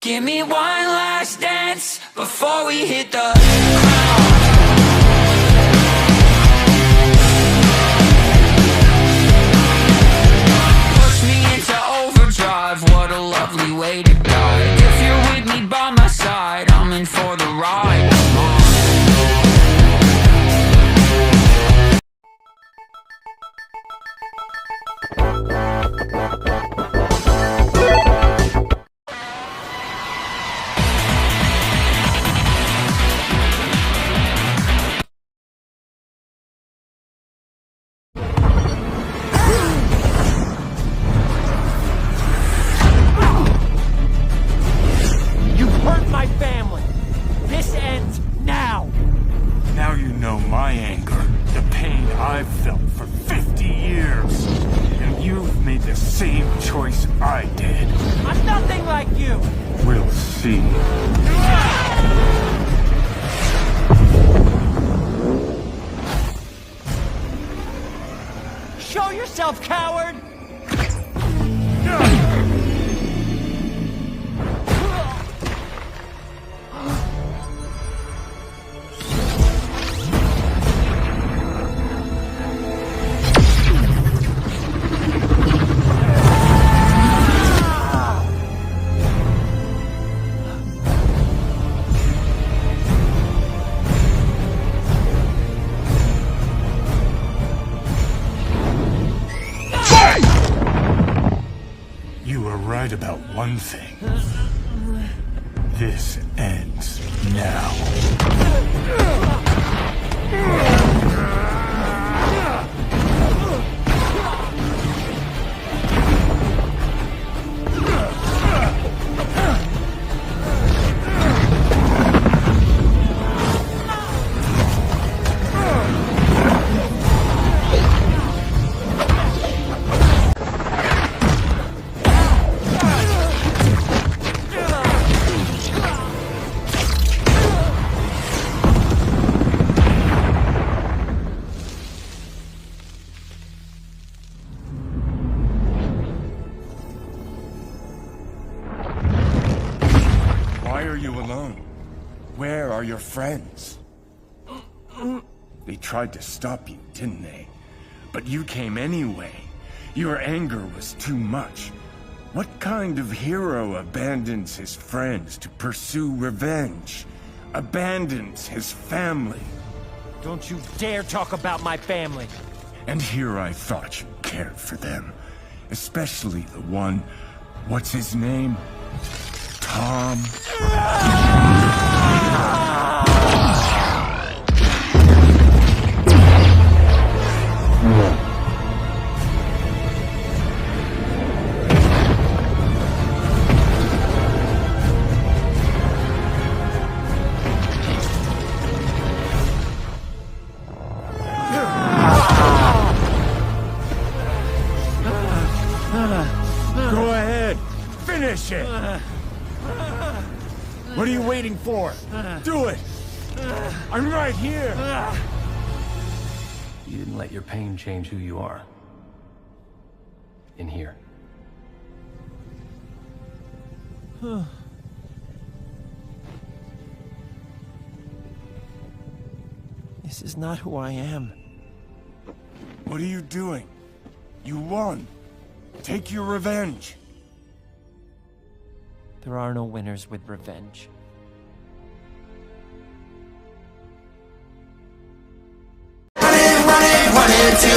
Give me one last dance before we hit the ground. Push me into overdrive, what a lovely way to die. If you're with me by my side, I'm in for the ride. Come on. My anger, the pain I've felt for 50 years. And you've made the same choice I did. I'm nothing like you! We'll see. Show yourself, coward! Right about one thing. This ends now. Why are you alone? Where are your friends? They tried to stop you, didn't they? But you came anyway. Your anger was too much. What kind of hero abandons his friends to pursue revenge? Abandons his family? Don't you dare talk about my family! And here I thought you cared for them. Especially the one... what's his name? Tom? Go ahead, finish it! What are you waiting for? Do it! I'm right here! You didn't let your pain change who you are. In here. This is not who I am. What are you doing? You won. Take your revenge. There are no winners with revenge. Running, running, running to